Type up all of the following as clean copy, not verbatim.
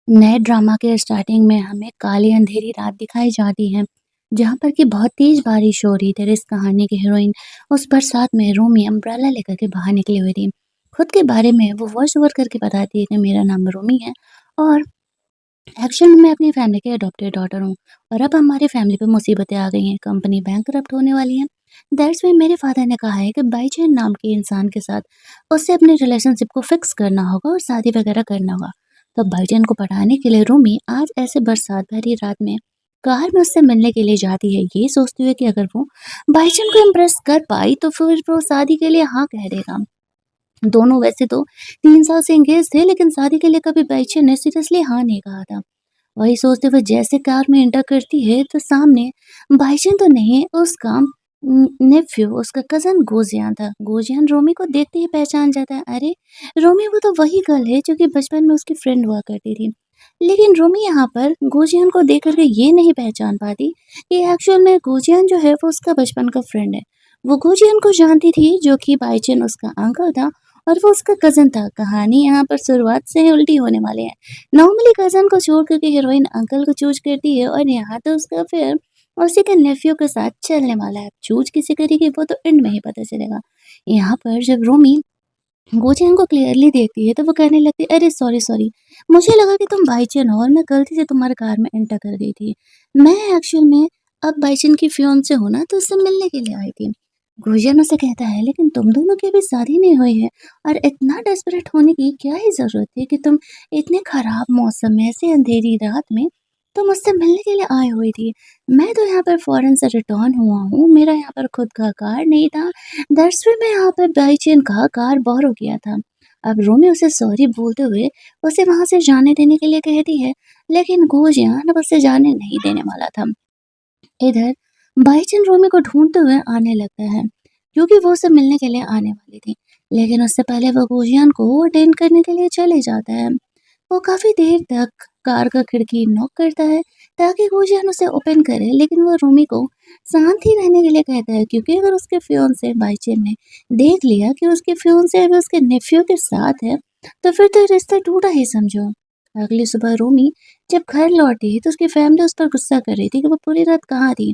नए ड्रामा के स्टार्टिंग में हमें काली अंधेरी रात दिखाई जाती है, जहाँ पर कि बहुत तेज बारिश हो रही थी। इस कहानी की हीरोइन उस बरसात में रूमी अम्ब्रेला लेकर के बाहर निकली हुई थी। खुद के बारे में वो वॉइस ओवर करके बताती है कि मेरा नाम रूमी है और एक्चुअल में मैं अपनी फैमिली की अडॉप्टेड डॉटर हूँ और अब हमारी फैमिली पे मुसीबतें आ गई हैं, कंपनी बैंकरप्ट होने वाली है। दैट्स व्हाई मेरे फादर ने कहा है कि बाईचैन नाम के इंसान के साथ उससे अपने रिलेशनशिप को फिक्स करना होगा और शादी वगैरह करना होगा। तो बाईचैन को पटाने के लिए रूमी आज ऐसे बरसात भरी रात में कार में उससे मिलने के लिए जाती है, ये सोचती हुए कि अगर वो बाईचैन को इम्प्रेस कर पाई तो फिर वो शादी के लिए हाँ कह देगा। दोनों वैसे तो 3 साल से एंगेज थे, लेकिन शादी के लिए कभी बाईचैन ने सीरियसली हाँ नहीं कहा था। वही सोचते हुए जैसे कार में एंटर करती है तो सामने बाईचैन तो नहीं, उसका नेफ्यू, उसका कज़न गोजियान था। गोजियान रोमी को देखते ही पहचान जाता है। अरे! रोमी वो तो वही गर्ल है जो कि बचपन में उसकी फ्रेंड हुआ करती थी। लेकिन रोमी यहाँ पर गोजियान को देख कर के ये नहीं पहचान पाती कि एक्चुअल में गोजियान जो है वो उसका बचपन का फ्रेंड है। वो गोजियान को जानती थी जो कि बाईचैन उसका अंकल था और वो उसका कज़न था। कहानी यहाँ पर शुरुआत से ही उल्टी होने वाली है। नॉर्मली कज़न को छोड़ कर के हीरोइन अंकल को चूज़ करती है और यहाँ तो उसका फिर उसी के नेफ्यू के साथ चलने वाला है। चूज़ किसे करेगी वो तो एंड में ही पता चलेगा। यहाँ पर जब रोमी गोचेन को क्लियरली देखती है तो वो कहने लगती है, अरे सॉरी सॉरी, मुझे लगा कि तुम बाईचैन हो और मैं गलती से तुम्हारे कार में एंटर कर गई थी। मैं एक्चुअल में अब बाईचैन की फियोंसे हूँ ना, तो उससे मिलने के लिए आई थी। गुरजन उसे कहता है, लेकिन तुम दोनों की अभी शादी नहीं हुई है और इतना डेस्परेट होने की क्या ही जरूरत थी कि तुम इतने खराब मौसम में ऐसे अंधेरी रात में तुम मुझसे मिलने के लिए आई हुई थी। मैं तो यहाँ पर फॉरेन से रिटर्न हुआ हूँ, मेरा यहाँ पर खुद का कार नहीं था। दरअसल में यहाँ पर बाईचैन का कार बोरो किया था। अब रोमी उसे सॉरी बोलते हुए उसे वहां से जाने देने के लिए कहती है, लेकिन गोजियान अब उसे जाने नहीं देने वाला था। इधर बाईचैन रोमी को ढूंढते हुए आने लगता है, क्योंकि वो उसे मिलने के लिए आने वाली थी। लेकिन उससे पहले वो गोजियान को अटेंड करने के लिए चले जाता है। वो काफ़ी देर तक कार का खिड़की नॉक करता है ताकि गुजियान उसे ओपन करे, लेकिन वो रूमी को शांत ही रहने के लिए कहता है, क्योंकि अगर उसके फियोंसे बाईचैन ने देख लिया कि उसके फियोंसे अभी उसके नेफ्यू के साथ है तो फिर तो रिश्ता टूटा ही समझो। अगली सुबह रूमी जब घर लौटी तो उसकी फैमिली उस पर गुस्सा कर रही थी कि वो पूरी रात कहाँ थी,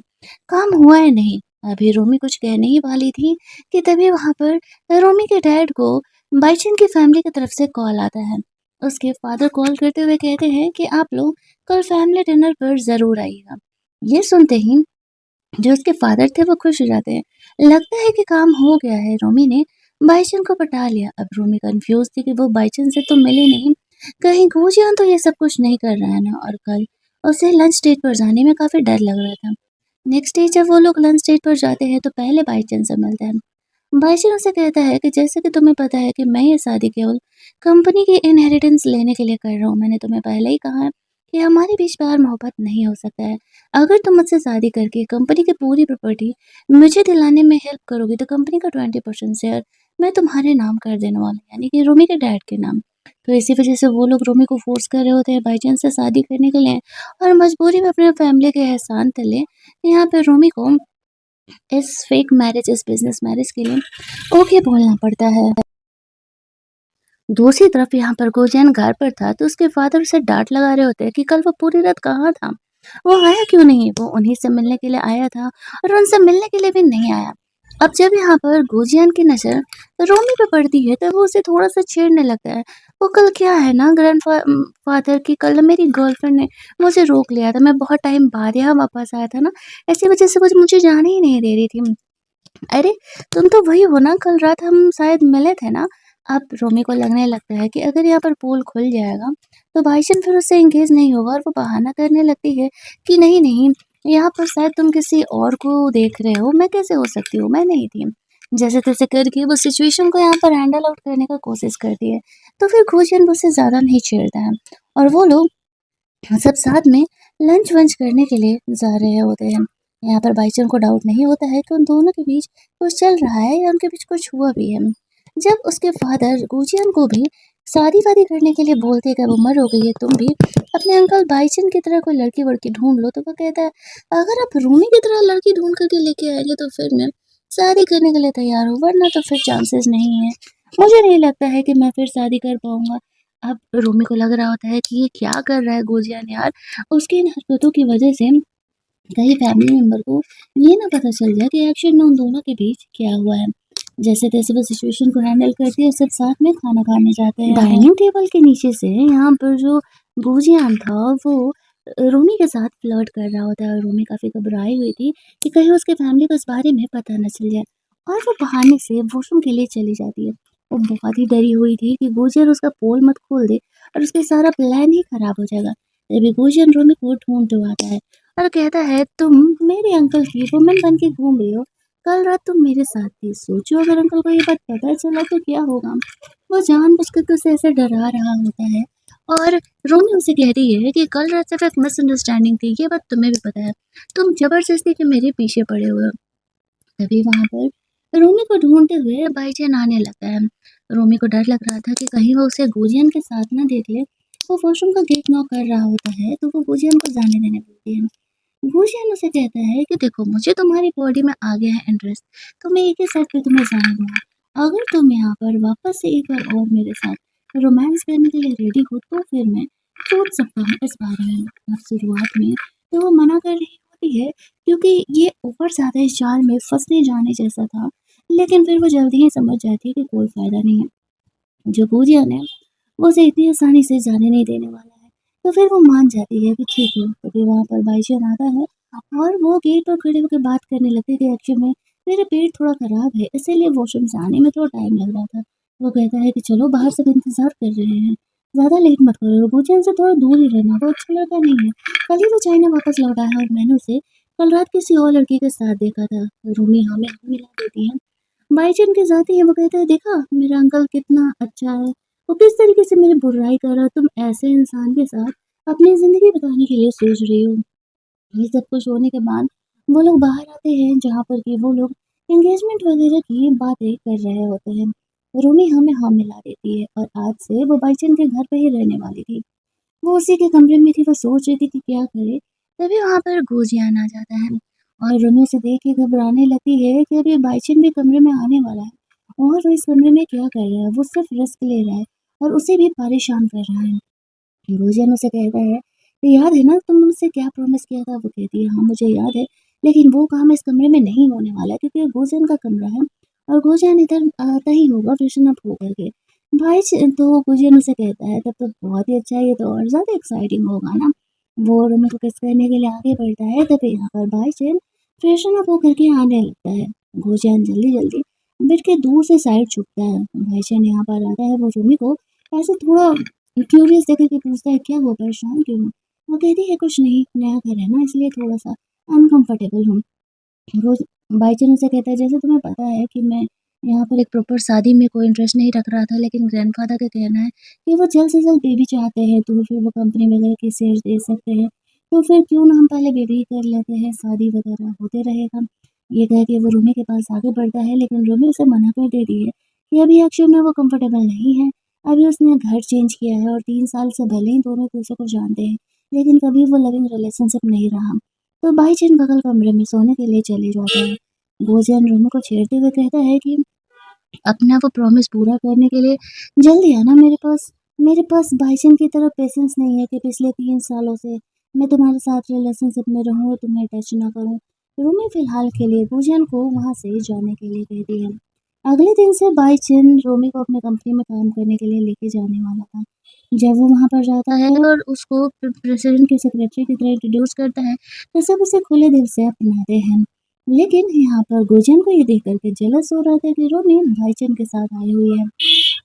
काम हुआ है नहीं। अभी रूमी कुछ कहने ही वाली थी कि तभी वहां पर रूमी के डैड को बाईचैन की फैमिली की तरफ से कॉल आता है। उसके फादर कॉल करते हुए कहते हैं कि आप लोग कल फैमिली डिनर पर ज़रूर आइएगा। ये सुनते ही जो उसके फादर थे वो खुश हो जाते हैं। लगता है कि काम हो गया है, रोमी ने बाईचन को पटा लिया। अब रोमी कंफ्यूज थी कि वो बाईचन से तो मिली नहीं, कहीं गुजियान तो ये सब कुछ नहीं कर रहा है ना। और कल उसे लंच डेट पर जाने में काफ़ी डर लग रहा था। नेक्स्ट डे जब वो लोग लंच डेट पर जाते हैं तो पहले बाईचन से मिलते हैं। बाईचन उसे कहता है कि जैसे कि तुम्हें पता है कि मैं ये शादी केवल कंपनी की इनहेरिटेंस लेने के लिए कर रहा हूँ। मैंने तुम्हें पहले ही कहा है कि हमारे बीच प्यार मोहब्बत नहीं हो सकता है। अगर तुम मुझसे शादी करके कंपनी की पूरी प्रॉपर्टी मुझे दिलाने में हेल्प करोगी तो कंपनी का 20% शेयर मैं तुम्हारे नाम कर देने वाला हूँ, यानी कि रूमी के डैड के नाम। तो इसी वजह से वो लोग रूमी को फोर्स कर रहे होते हैं बाईचांस से शादी करने के लिए, और मजबूरी में अपने फैमिली के एहसान तले यहाँ पे रूमी को इस फेक मैरिज, इस बिजनेस मैरिज के लिए ओके बोलना पड़ता है। दूसरी तरफ यहाँ पर गुरजैन घर पर था तो उसके फादर उसे डांट लगा रहे होते हैं कि कल वो पूरी रात कहाँ था, वो आया क्यों नहीं, वो उन्हीं से मिलने के लिए आया था और उनसे मिलने के लिए भी नहीं आया। अब जब यहाँ पर गुरजैन की नजर रोमी पे पड़ती है तो वो उसे थोड़ा सा छेड़ने लगता है। वो कल क्या है ना ग्रैंड फादर की, कल मेरी गर्लफ्रेंड ने मुझे रोक लिया था, मैं बहुत टाइम बाद यहाँ वापस आया था ना, ऐसी वजह से वो मुझे जाने ही नहीं दे रही थी। अरे! तुम तो वही हो ना, कल रात हम शायद मिले थे ना? अब रोमी को लगने लगता है कि अगर यहाँ पर पोल खुल जाएगा, तो बाईचन फिर उससे एंगेज नहीं होगा और वो बहाना करने लगती है कि नहीं, नहीं, यहाँ पर शायद तुम किसी और को देख रहे हो, मैं कैसे हो सकती हूँ? मैं नहीं थी। जैसे-तैसे करके वो सिचुएशन को यहाँ पर हैंडल आउट करने का कोशिश करती है। तो फिर गुलशन उससे ज़्यादा नहीं छेड़ता है और वो लोग सब साथ में लंच-वंच करने के लिए जा रहे होते हैं। यहाँ पर बाईचुंग को डाउट नहीं होता है कि उन दोनों के बीच कुछ चल रहा है या उनके बीच कुछ हुआ भी है। जब उसके फादर गुजियन को भी शादी-वादी करने के लिए बोलते हैं कि अब उम्र हो गई है, तुम भी अपने अंकल बाईचुंग की तरह कोई लड़की-वड़की ढूँढ लो, तो वो कहता है, अगर आप रूमी की तरह लड़की ढूँढ कर के लेके आएँगे तो फिर मैं शादी करने के लिए तैयार हूँ, वरना तो फिर चांसेस नहीं है। मुझे नहीं लगता है कि मैं फिर शादी कर पाऊँगा। अब रोमी को लग रहा होता है कि ये क्या कर रहा है गुजियान यार। उसकी इन हरकतों की वजह से कहीं फैमिली मेंबर को ये ना पता चल जाए कि एक्चुअल में उन दोनों के बीच क्या हुआ है। जैसे-तैसे वो सिचुएशन को हैंडल करती है और सब साथ में खाना खाने जाते हैं। डाइनिंग टेबल के नीचे से यहाँ पर जो गुजियान था वो रूमी के साथ फ्लर्ट कर रहा होता है और रूमी काफ़ी घबराई हुई थी कि कहीं उसके फैमिली को इस बारे में पता ना चल जाए और वो बहाने से वॉशरूम के लिए चली जाती है। वो बहुत ही डरी हुई थी कि गुजियन उसका पोल मत खोल दे और उसका सारा प्लान ही खराब हो जाएगा। तभी गुजियन रूमी को ढूंढते हुए आता है और कहता है, तुम मेरे अंकल की वुमन बन के घूम रही हो। कल रात तुम मेरे साथ थी। सोचो अगर अंकल को ये बात पता चला तो क्या होगा। वो जानबूझकर तो उसे ऐसे डरा रहा होता है और रोमी उसे कह रही है कि कल रात सिर्फ एक मिसअंडरस्टैंडिंग थी, ये बात तुम्हें भी पता है। तुम जबरदस्ती के मेरे पीछे पड़े हुए हो। तभी वहां पर रोमी को ढूंढते हुए भाईजान आने लगता है। रोमी को डर लग रहा था कि कहीं वो उसे गुजियन के साथ ना देख ले। वो वॉशरूम का गेट नॉक कर रहा होता है तो वो गुजियन को जाने देने बोलती है। गुजियन उसे कहता है कि देखो मुझे तुम्हारी बॉडी में आ गया है इंटरेस्ट, तो मैं एक ही साइड पे तुम्हें जाने दूंगा। अगर तुम यहाँ पर वापस से एक बार और मेरे साथ रोमांस करने के लिए रेडी हो तो फिर मैं सोच सकता हूँ इस बारे में। और शुरुआत में तो वो मना कर रही होती है क्योंकि ये और ज़्यादा इस जाल में फंसने जाने जैसा था, लेकिन फिर वो जल्दी ही समझ जाती है कि कोई फायदा नहीं है। जो गुजियन है वो उसे इतनी आसानी से जाने नहीं देने वाला है। तो फिर वो मान जाती है कि ठीक है। तभी वहाँ पर बाईजान आता है और वो गेट पर खड़े होकर बात करने लगते हैं कि एक्चुअली में मेरा पेट थोड़ा खराब है, इसीलिए वॉशरूम से आने में थोड़ा टाइम लग रहा था। वो कहता है कि चलो बाहर सब इंतजार कर रहे हैं, ज़्यादा लेट मत करो, गुजियन से थोड़ा दूर ही रहना, वो अच्छा लड़का नहीं है। कल ही वो चाइना वापस लौटा है और मैंने उसे कल रात किसी और लड़की के साथ देखा था। रूमी हमें हाँ मिला देती है। बाईजान के साथ ही है, वो कहता है देखा मेरा अंकल कितना अच्छा है, वो किस तरीके से मेरी बुराई कर रहा है। तुम ऐसे इंसान के साथ अपनी ज़िंदगी बिताने के लिए सोच रही हो। ये सब कुछ होने के बाद वो लोग बाहर आते हैं जहाँ पर कि वो लोग एंगेजमेंट वगैरह की बातें कर रहे होते हैं। रूमी हमें हाँ मिला देती है और आज से वो बाईचंद के घर पे ही रहने वाली थी। वो उसी के कमरे में थी, वो सोच रही थी कि क्या करे। तभी वहाँ पर गुजियान आ जाता है और रूमी उसे देख के घबराने लगती है कि अभी बाईचंद भी कमरे में आने वाला है और वो इस कमरे में क्या कर रहा है। वो सिर्फ रिस्क ले रहा है और उसे भी परेशान कर रहा है। गुजियन उसे कहता है, याद है ना तुमने मुझसे क्या प्रॉमिस किया था? वो कहती है, हाँ मुझे याद है, लेकिन वो काम इस कमरे में नहीं होने वाला है क्योंकि ये गुजियन का कमरा है और गुजियन इधर आता ही होगा फ्रेशन अप होकर के। तो गुजियन उसे कहता है, तब तो बहुत ही अच्छा है, ये तो और ज़्यादा एक्साइटिंग होगा ना। वो रूमी को किस करने के लिए आगे बढ़ता है तभी यहाँ पर भाईचंद फ्रेशन अप होकर के आने लगता है। गुजियन जल्दी जल्दी बेड के दूर से साइड झुकता है। भाईचंद यहाँ पर आता है, वो रूमी को ऐसे थोड़ा क्यूरियस देख के पूछता है, क्या हुआ, परेशान क्यों हो? वो कहती है, कुछ नहीं, नया घर है ना इसलिए थोड़ा-सा अनकंफर्टेबल हूँ। वो बाईचंद उसे कहता है, जैसे तुम्हें पता है कि मैं यहाँ पर एक प्रॉपर शादी में कोई इंटरेस्ट नहीं रख रहा था, लेकिन ग्रैंडफ़ादर का कहना है कि वो जल्द से जल्द बेबी चाहते हैं, तो फिर वो कंपनी वगैरह की शेयर्स दे सकते हैं। तो फिर क्यों ना हम पहले बेबी ही कर लेते हैं, शादी वगैरह होते रहेगा। ये कह के वो रूमी के पास आगे बढ़ता है, लेकिन रूमी उसे मना कर देती है कि अभी एक्चुअल में वो कंफर्टेबल नहीं है। अभी उसने घर चेंज किया है और 3 साल से भले ही दोनों एक-दूसरे को जानते हैं, लेकिन कभी वो लविंग रिलेशनशिप नहीं रहा। तो भाईजान बगल कमरे में सोने के लिए चले जाता है। भोजन रूमी को छेड़ते हुए कहता है कि अपना वो प्रॉमिस पूरा करने के लिए जल्दी आना मेरे पास। मेरे पास भाईजान की तरह पेशेंस नहीं है कि पिछले 3 सालों से मैं तुम्हारे साथ रिलेशनशिप में रहूँ और तुम्हें टच ना करूँ। रूमी फिलहाल के लिए भोजन को वहाँ से जाने के लिए कहती है। अगले दिन से भाईजान रोमी को अपने कंपनी में काम करने के लिए लेके जाने वाला था। जब वो वहाँ पर जाता है और उसको प्रेसिडेंट की सेक्रेटरी की तरह इंट्रोड्यूस करता है, तो सब उसे खुले दिल से अपनाते हैं। लेकिन यहाँ पर गुजियन को ये देख कर के जेलस हो रहा था कि रोमी भाईचंद के साथ आई हुई है।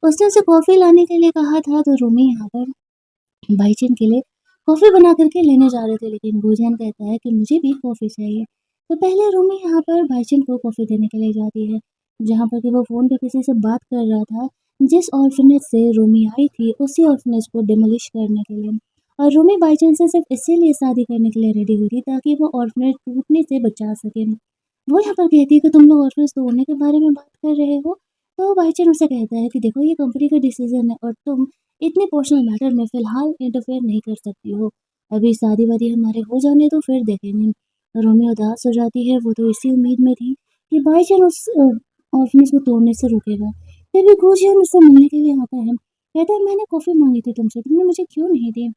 उसने उसे कॉफ़ी लाने के लिए कहा था, तो रोमी यहाँ पर भाईचंद के लिए कॉफ़ी बना कर के लेने जा रहे थे, लेकिन गुजियन कहता है कि मुझे भी कॉफ़ी चाहिए। तो पहले रोमी यहाँ पर भाईचंद को कॉफ़ी देने के लिए जाती है, जहाँ पर कि वो फ़ोन पे किसी से बात कर रहा था। जिस ऑर्फनेज से रोमी आई थी, उसी ऑर्फनेज को डिमोलिश करने के लिए। और रोमी भाईचंद से सिर्फ इसीलिए शादी करने के लिए रेडी हुई थी ताकि वो ऑर्फनेज टूटने से बचा सके। वो यहाँ पर कहती है कि तुम लोग ऑफिस तोड़ने के बारे में बात कर रहे हो। तो भाईचंद उसे कहता है कि देखो ये कंपनी का डिसीजन है और तुम इतने पर्सनल मैटर में फ़िलहाल इंटरफेयर नहीं कर सकती हो। अभी शादी-वादी हमारे हो जाने दो फिर देखेंगे। रोमी उदास हो जाती है, वो तो इसी उम्मीद में थी कि भाईजान उस ऑर्फनेज को तोड़ने से रोकेगा। तभी गुजियन उससे मिलने के लिए आता है कहता है मैंने कॉफ़ी माँगी थी तुमसे, तुमने मुझे क्यों नहीं दी?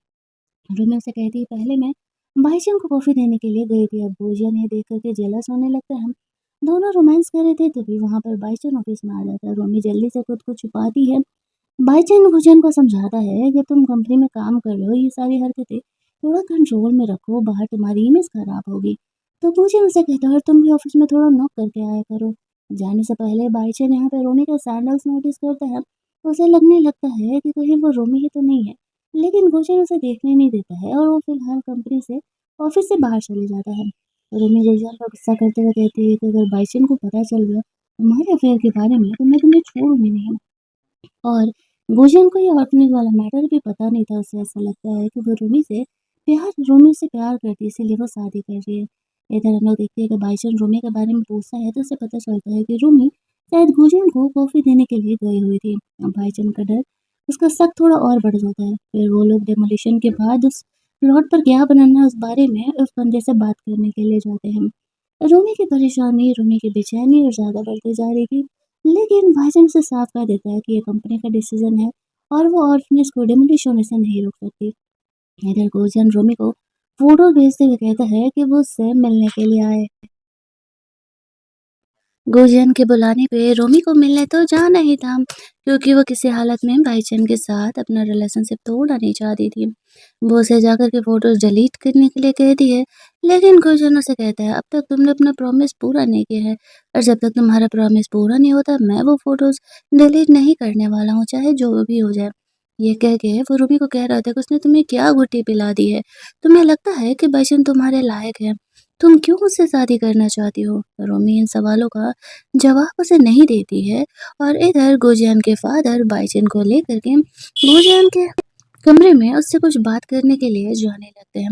रोमियो से कहती है पहले मैं भाईजान को कॉफ़ी देने के लिए गई थी, अब भोजिया ये देख कर के जेलस होने लगता है। दोनों रोमांस कर रहे थे तभी वहाँ पर भाईजान ऑफिस में आ जाता है। रोमी जल्दी से खुद को छुपाती है। भाईजान भोजन को समझाता है कि तुम कंपनी में काम कर रहे हो, ये सारी हरकतें थोड़ा कंट्रोल में रखो, बाहर तुम्हारी इमेज खराब होगी। तो भोजन उसे कहता है और तुम भी ऑफिस में थोड़ा नॉक करके आया करो। जाने से पहले भाईजान यहाँ पे रोमी का सैंडल्स नोटिस करता है। उसे लगने लगता है कि कहीं वो रोमी ही तो नहीं है, लेकिन भोजन उसे देखने नहीं देता है और वो फिलहाल कंपनी से ऑफिस से बाहर चले जाता है। रोमी भोजन पर गुस्सा करते हुए कहती है कि अगर भाईजान को पता चल गया हमारे अफेयर के बारे में तो मैं तुम्हें छोड़ूंगी नहीं। और भोजन को ये ऑर्फनेज वाला मैटर भी पता नहीं था। उसे ऐसा लगता है कि वो रूमी से प्यार करती है, इसीलिए वो शादी कर रही है। इधर हम लोग देखते हैं कि बाईचुन रूमी के बारे में पूछता है तो उसे पता चलता है कि रूमी शायद भोजन को कॉफी देने के लिए गई हुई थी। अब बाईचुन का डर, उसका शक थोड़ा और बढ़ जाता है। फिर वो लोग डेमोलिशन के बाद उस प्लॉट पर क्या बनाना है उस बारे में उस बंदे से बात करने के लिए जाते हैं। रूमी की परेशानी, रूमी की बेचैनी और ज्यादा बढ़ती जा रही थी। लेकिन भाईजान उसे साफ कर देता है कि ये कंपनी का डिसीजन है और वो ऑर्फनेज को डिमोलिश होने से नहीं रोक सकती। इधर गुलशन रोमी को फोटो भेजते हुए कहता है कि वो उससे मिलने के लिए आए। गुलशन के बुलाने पे रोमी को मिलने तो जाना ही था, क्योंकि वो किसी हालत में भाईचंद के साथ अपना रिलेशनशिप तोड़ना नहीं चाहती थी। वो उसे जाकर के फोटोज डिलीट करने के लिए कहती है, लेकिन गुलशन उसे कहता है अब तक तुमने अपना प्रॉमिस पूरा नहीं किया है, और जब तक तुम्हारा प्रॉमिस पूरा नहीं होता मैं वो फोटोज डिलीट नहीं करने वाला हूँ, चाहे जो भी हो जाए। ये कह के वो रूबी को कह रहा था कि उसने तुम्हें क्या घुट्टी पिला दी है, तुम्हें लगता है कि भाईचंद तुम्हारे लायक है, तुम क्यों उससे शादी करना चाहती हो? रोमी इन सवालों का जवाब उसे नहीं देती है और इधर गुजियान के फादर बाईचन को लेकर के गुजियान के कमरे में उससे कुछ बात करने के लिए जाने लगते हैं।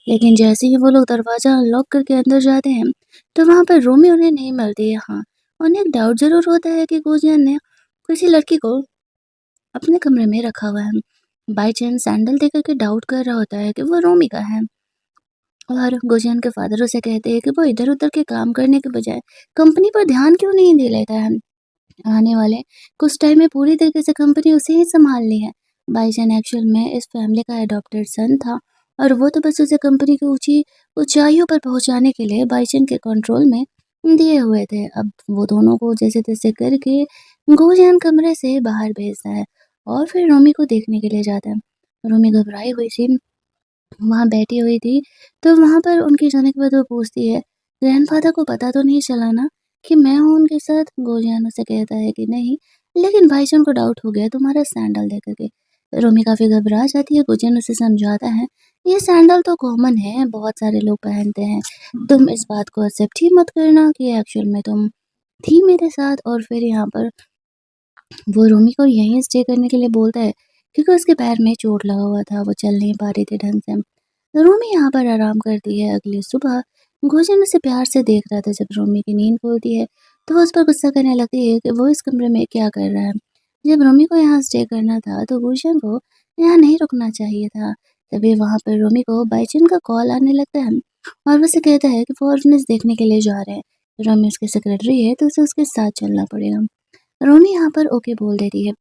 लेकिन जैसे ही वो लोग दरवाजा लॉक करके अंदर जाते हैं तो वहां पर रोमी उन्हें नहीं मिलती है। हाँ, उन्हें एक डाउट जरूर होता है कि गुजियान ने किसी लड़की को अपने कमरे में रखा हुआ है। बाईचन सैंडल देकर के डाउट कर रहा होता है कि वो रोमी का है और गुजियान के फादर उसे कहते हैं कि वो इधर-उधर के काम करने के बजाय कंपनी पर ध्यान क्यों नहीं दे लेता है। आने वाले कुछ टाइम में पूरी तरीके से कंपनी उसे ही सँभालनी है। भाईजान एक्चुअल में इस फैमिली का एडॉप्टेड सन था और वो तो बस उसे कंपनी की ऊँची ऊँचाइयों पर पहुँचाने के लिए भाईजान के कंट्रोल में दिए हुए थे। अब वो दोनों को जैसे-तैसे करके गुजियान कमरे से बाहर भेजता है और फिर रोमी को देखने के लिए जाता है। रोमी घबराई हुई सी वहाँ बैठी हुई थी, तो वहाँ पर उनके जाने के बाद वो पूछती है, ग्रैंडफ़ादर को पता तो नहीं चला ना कि मैं हूँ उनके साथ? गोजियान उसे कहता है कि नहीं, लेकिन भाईजान को डाउट हो गया तुम्हारा सैंडल देख कर के। रोमी काफ़ी घबरा जाती है, गोजियान उसे समझाता है, ये सैंडल तो कॉमन है, बहुत सारे लोग पहनते हैं। तुम इस बात को एक्सेप्ट ही मत करना कि एक्चुअल में तुम थी मेरे साथ। और फिर यहाँ पर वो रोमी को यहीं स्टे करने के लिए बोलता है, क्योंकि उसके पैर में चोट लगा हुआ था, वो चल नहीं पा रही थी ढंग से। रोमी यहाँ पर आराम करती है। अगली सुबह गुलशन उसे प्यार से देख रहा था। जब रोमी की नींद खुलती है तो वो उस पर गुस्सा करने लगती है कि वो इस कमरे में क्या कर रहा है। जब रोमी को यहाँ स्टे करना था तो गुलशन को यहाँ नहीं रुकना चाहिए था। तभी वहाँ पर रोमी को बाईचुन का कॉल आने लगता है और वो उसे कहता है कि वो ऑर्फनेज देखने के लिए जा रहे हैं। रोमी उसकी सेक्रेटरी है तो उसे उसके साथ चलना पड़ेगा। रोमी यहाँ पर ओके बोल देती है।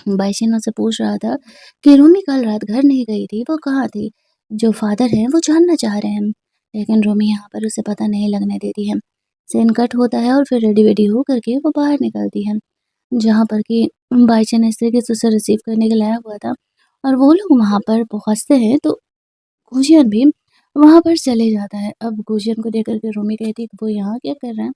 बाईशिन उससे पूछ रहा था कि रोमी कल रात घर नहीं गई थी, वो कहाँ थी? जो फादर हैं वो जानना चाह रहे हैं। लेकिन रोमी यहाँ पर उसे पता नहीं लगने देती है। सीन कट होता है और फिर रेडी-वेडी हो करके वो बाहर निकलती है, जहाँ पर कि बाईचुन इस तरीके से उसे रिसीव करने के लिए आया हुआ था और वो लोग वहाँ पर पहुँचते हैं तो गुजियन भी वहाँ पर चले जाता है। अब गुजियन को देख कर के रोमी कहती है कि वो यहाँ क्या कर रहा है?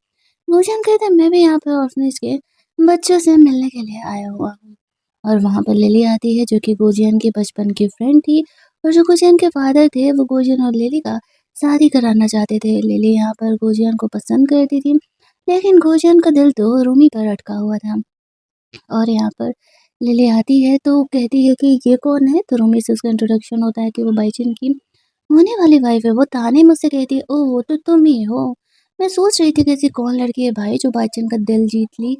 गुजियन कहता है मैं भी यहाँ पे ऑर्फनेज के बच्चों से मिलने के लिए आया हुआ हूँ। और वहाँ पर लिली आती है जो कि गुजियन की बचपन की फ्रेंड थी और जो गुजियन के फादर थे वो गुजियन और लिली का शादी कराना चाहते थे। लिली यहाँ पर गुजियन को पसंद करती थी, लेकिन गुजियन का दिल तो रूमी पर अटका हुआ था। और यहाँ पर लिली आती है तो कहती है कि ये कौन है? तो रूमी से उसका इंट्रोडक्शन होता है कि वो बाईचुन की होने वाली वाइफ है। वो ताने मुझसे कहती है, ओह वो तो तुम ही हो। मैं सोच रही थी कि ऐसी कौन लड़की है भाई जो बाईचुन का दिल जीत ली,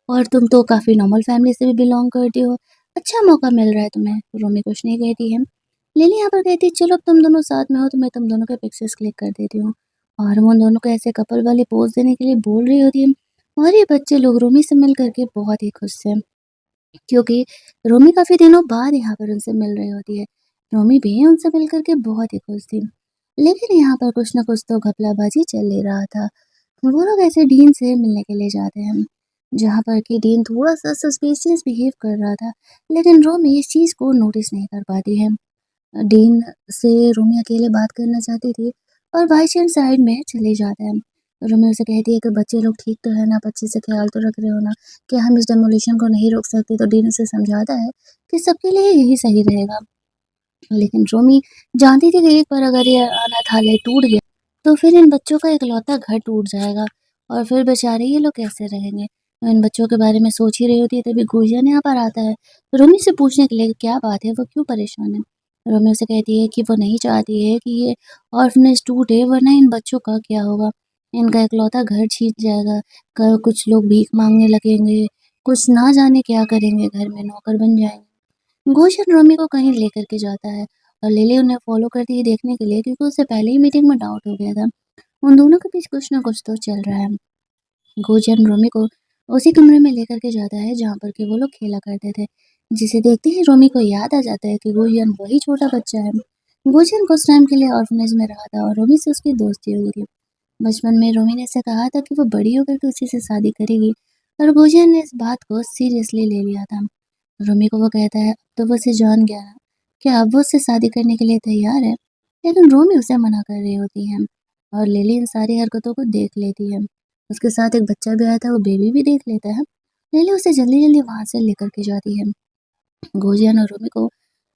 और तुम तो काफी नॉर्मल फैमिली से भी बिलोंग करती हो, अच्छा मौका मिल रहा है तुम्हें। रोमी कुछ नहीं कहती है। लिली यहाँ पर कहती है चलो अब तुम दोनों साथ में हो तो मैं तुम दोनों के पिक्चर्स क्लिक कर देती हूँ। और वो उन दोनों को ऐसे कपल वाले पोज देने के लिए बोल रही होती है और ये बच्चे लोग रोमी से मिल करके बहुत ही खुश थे। क्योंकि रोमी काफ़ी दिनों बाद यहाँ पर उनसे मिल रही होती है। रोमी भी उनसे मिल कर के बहुत ही खुश थी। लेकिन यहाँ पर कुछ न कुछ तो घपलाबाजी चल ही रहा था। वो लोग ऐसे डीन से मिलने के लिए जाते हैं, जहाँ पर कि डीन थोड़ा-सा सस्पिशियस बिहेव कर रहा था, लेकिन रोमी इस चीज़ को नोटिस नहीं कर पाती है। डीन से रोमी अकेले बात करना चाहती थी और भाईचंद साइड में चले जाते हैं। रोमी उसे कहती है कि बच्चे लोग ठीक तो है ना, आप अच्छे से ख्याल तो रख रहे हो ना, कि हम इस डेमोलिशन को नहीं रोक सकते। तो डीन उसे समझाता है कि सबके लिए यही सही रहेगा। लेकिन रोमी जानती थी कि एक बार अगर ये अनाथालय टूट गया तो फिर इन बच्चों का इकलौता घर टूट जाएगा और फिर बेचारे ये लोग कैसे रहेंगे। तो इन बच्चों के बारे में सोच ही रही होती है, तभी गुंजन यहाँ पर आता है रोमी से पूछने के लिए कि क्या बात है, वो क्यों परेशान है। रोमी उसे कहती है कि वो नहीं चाहती है कि ये ऑर्फनेज टूटे, वरना इन बच्चों का क्या होगा। इनका इकलौता घर छीन जाएगा, कल कुछ लोग भीख मांगने लगेंगे, कुछ ना जाने क्या करेंगे, घर में नौकर बन जाएंगे। गुलशन रोमी को कहीं लेकर के जाता है और लिली उन्हें फॉलो करती है देखने के लिए, क्योंकि उसे पहले ही मीटिंग में डाउट हो गया था। उन दोनों के बीच कुछ ना कुछ तो चल रहा है। गुलशन रोमी को उसी कमरे में लेकर के जाता है जहाँ पर के वो लोग खेला करते थे, जिसे देखते ही रोमी को याद आ जाता है कि गुलशन वही छोटा बच्चा है। गुलशन कुछ टाइम के लिए ऑर्फनेज में रहा था और रोमी से उसकी दोस्ती हुई थी। बचपन में रोमी ने ऐसे कहा था कि वो बड़ी होकर के उसी से शादी करेगी, और गुलशन ने इस बात को सीरियसली ले लिया था। रोमी को वो कहता है, अब तो वो उसे जान गया ना, क्या अब वो उससे शादी करने के लिए तैयार है? लेकिन रोमी उसे मना कर रही होती है और लिली इन सारी हरकतों को देख लेती है। उसके साथ एक बच्चा भी आया था, वो बेबी भी देख लेता है। लिली उसे जल्दी-जल्दी वहाँ से लेकर के जाती है। गोजियन और रोमी को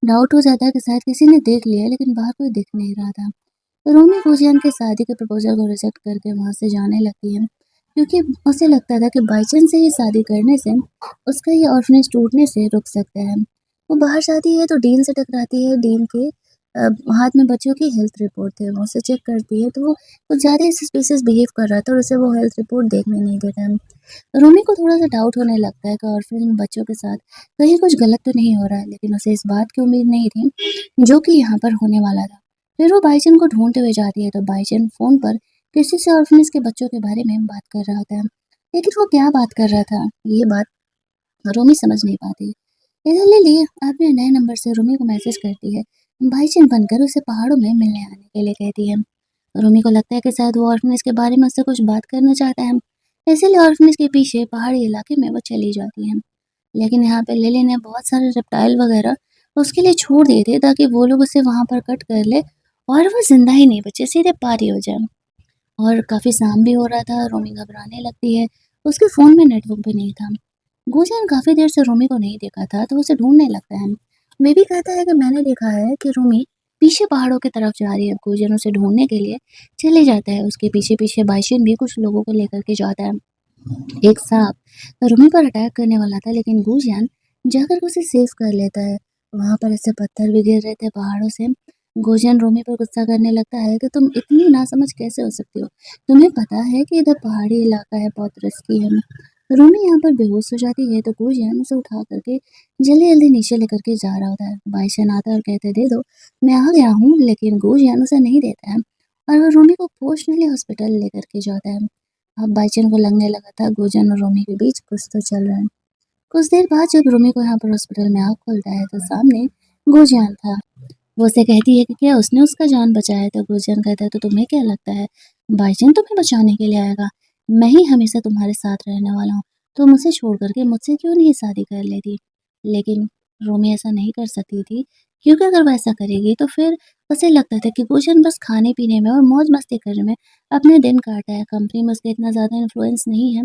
डाउट हो जाता है कि शायद किसी ने देख लिया है, लेकिन बाहर कोई दिख नहीं रहा था। तो रोमी गोजियन के शादी के प्रपोज़ल को रिजेक्ट करके वहाँ से जाने लगती है, क्योंकि उसे लगता था कि बाई चांस से ये शादी करने से उसका ये ऑर्फनेज टूटने से रुक सकता है। वो बाहर जाती है तो डीन से टकराती है। डीन के हाथ में बच्चों की हेल्थ रिपोर्ट थे, वो उसे चेक करती है तो वो कुछ ज़्यादा ही सस्पिशियस बिहेव कर रहा था और उसे वो हेल्थ रिपोर्ट देखने नहीं देता है। रोमी को थोड़ा-सा डाउट होने लगता है कि ऑर्फनेज में बच्चों के साथ कहीं कुछ गलत तो नहीं हो रहा है, लेकिन उसे इस बात की उम्मीद नहीं थी, जो कि यहाँ पर होने वाला था। फिर वो बाईचुन को ढूँढते हुए जाती है, तो बाईचुन फ़ोन पर किसी से ऑर्फनेज के बच्चों के बारे में बात कर रहा होता है। लेकिन वो क्या बात कर रहा था, ये बात रोमी समझ नहीं पाती। इधर लिली अपने नए नंबर से रोमी को मैसेज करती है। बाईचुन बनकर उसे पहाड़ों में मिलने आने के लिए कहती है। रोमी को लगता है कि शायद वो ऑर्फनेज के बारे में उससे कुछ बात करना चाहता है, इसीलिए ऑर्फनेज के पीछे पहाड़ी इलाके में वो चली जाती है। लेकिन यहाँ पे लिली ने बहुत सारे रेप्टाइल वगैरह उसके लिए छोड़ दिए थे, ताकि वो लोग उसे वहाँ पर कट कर ले और वो जिंदा ही नहीं बचे, सीधे पारी हो जाए। और काफ़ी शाम भी हो रहा था, रोमी घबराने लगती है। उसके फ़ोन में नेटवर्क भी नहीं था। गुंजन काफ़ी देर से रोमी को नहीं देखा था, तो उसे ढूँढने लगता है। बेबी कहता है कि मैंने देखा है कि रोमी पीछे पहाड़ों की तरफ जा रही है। गुंजन उसे ढूँढने के लिए चले जाता है। उसके पीछे-पीछे बाइशन भी कुछ लोगों को लेकर के जाता है। एक सांप रोमी पर अटैक करने वाला था, लेकिन गुंजन जाकर उसे सेव कर लेता है। वहाँ पर ऐसे पत्थर भी गिर रहे थे पहाड़ों से। गुंजन रोमी पर गुस्सा करने लगता है कि तुम इतनी नासमझ कैसे हो सकती हो? तुम्हें पता है कि इधर पहाड़ी इलाका है, बहुत रिस्की है। रोमी यहाँ पर बेहोश हो जाती है, तो गुंजन उसे उठा करके जल्दी-जल्दी नीचे लेकर के जा रहा होता है। बाइसन आता है और कहते दे दो, मैं आ गया हूँ, लेकिन गुंजन उसे नहीं देता है और वो रोमी को फॉर्चुनेटली हॉस्पिटल लेकर के जाता है। अब बाईचुन को लगने लगा था गुंजन और रोमी के बीच कुछ तो चल रहा है। कुछ देर बाद जब रोमी को यहाँ पर हॉस्पिटल में आँख खुलता है, तो सामने गुंजन था। वो उसे कहती है कि क्या उसने उसका जान बचाया? तो गुंजन कहता है, तो तुम्हें क्या लगता है बाईचुन तुम्हें बचाने के लिए आएगा? मैं ही हमेशा तुम्हारे साथ रहने वाला हूँ। तुम उसे छोड़ करके मुझसे क्यों नहीं शादी कर लेती? लेकिन रोमी ऐसा नहीं कर सकती थी, क्योंकि अगर वो ऐसा करेगी तो फिर उसे लगता था कि गुंजन बस खाने-पीने में और मौज-मस्ती करने में अपने दिन काटा है। कंपनी में उसका इतना ज़्यादा इन्फ्लुएंस नहीं है।